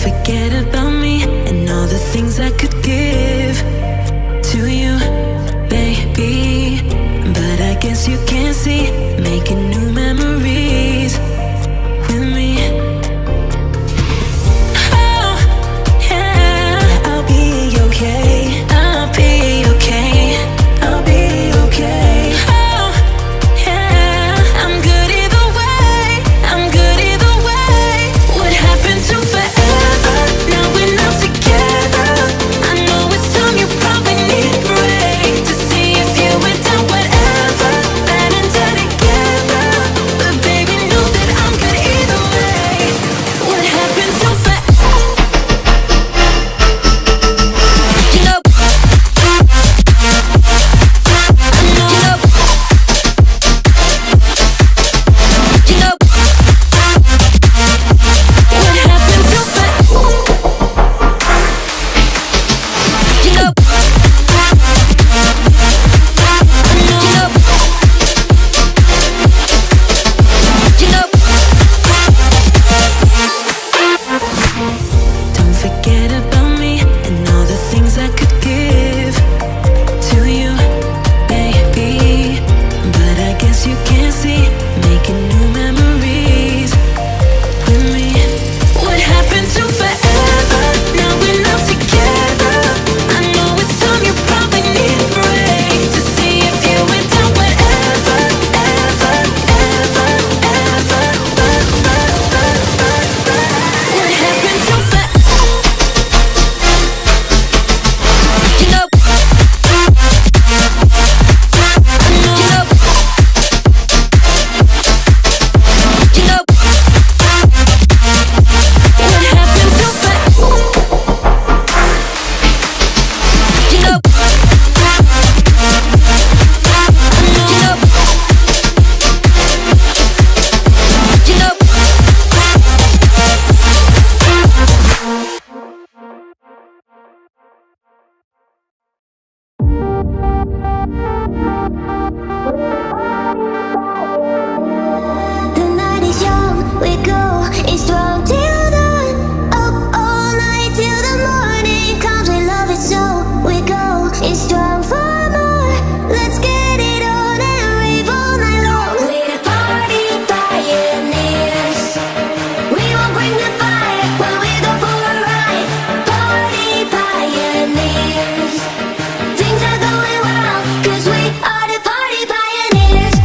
forget about me and all the things I could give to you, baby. But I guess you can't see, making new memories with me. Oh, yeah, I'll be okay. I'll be okay. I'll be okay. Oh, yeah, I'm good either way. I'm good either way. What happened to forever? Now we're not together. I know it's time, you probably need a break to see if you went down whatever. Bad and dead together. But baby, know that I'm good either way. What happened to forever? You know, you know, what happened to forever? You know, don't forget about me and all the things I could give to you, baby. But I guess you can't see, making new memories with me. What happened to forever? Now we're not together. I know it's time, you probably need a break to see if you went down whatever, ever, ever, ever. What happened to forever? You know, you know, what happened to forever? You know, you know, The night is young, we go, it's strong till dawn. Up all night till the morning comes, we love it so. We go, it's strong for more. Let's get it on and rave all night long. We're the party pioneers. We won't bring the fire when we go for a ride. Party pioneers. Things are going well, 'cause we are the party pioneers.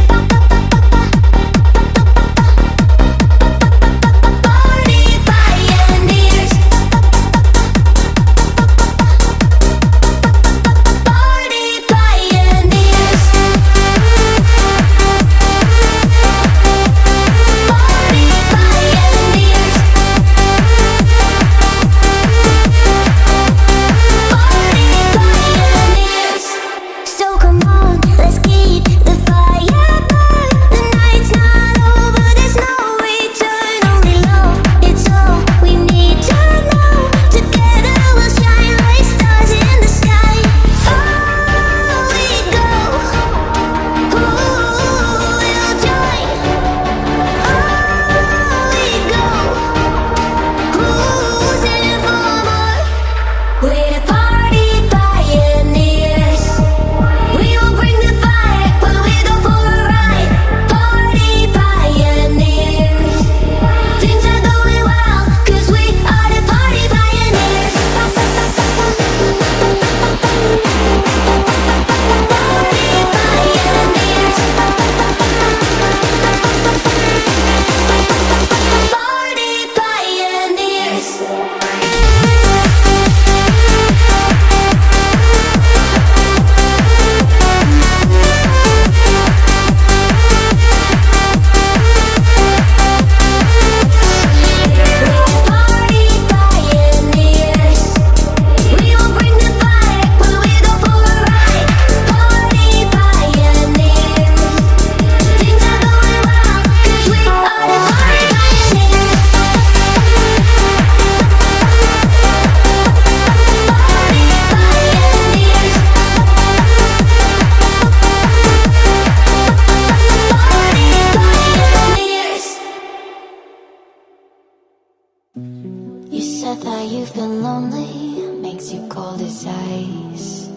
said that you've been lonely, makes you cold as ice.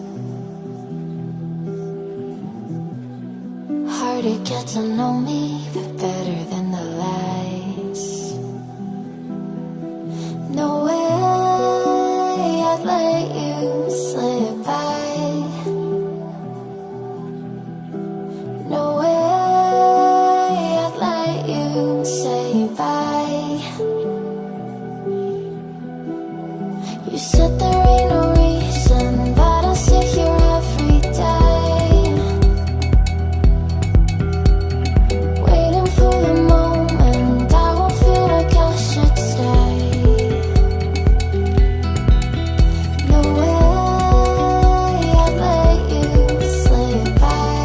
Hard to get to know me, but better than the lies. No way I'd let you slip by. No way I'd let you say bye. You said there ain't no reason, but I'll sit here every day, waiting for the moment I won't feel like I should stay. No way I'd let you slip by.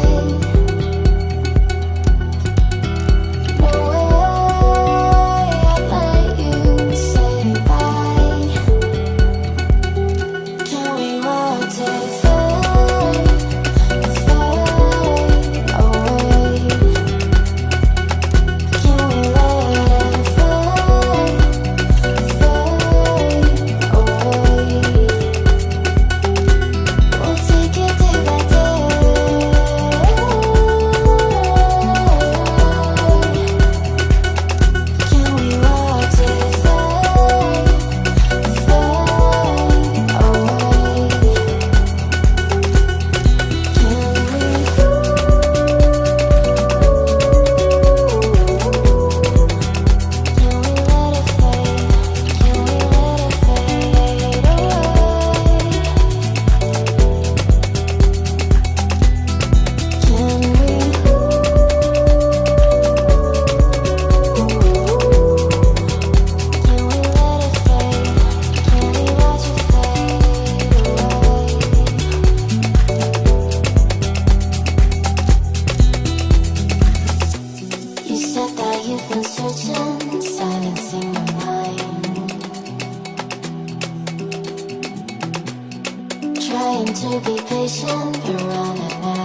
No way I'd let you say bye. Can we watch it fade, fade away? Can we let it fade, fade away? We'll take it day by day. Can we watch it fade, fade away? You said that you've been searching, silencing your mind, trying to be patient, but running out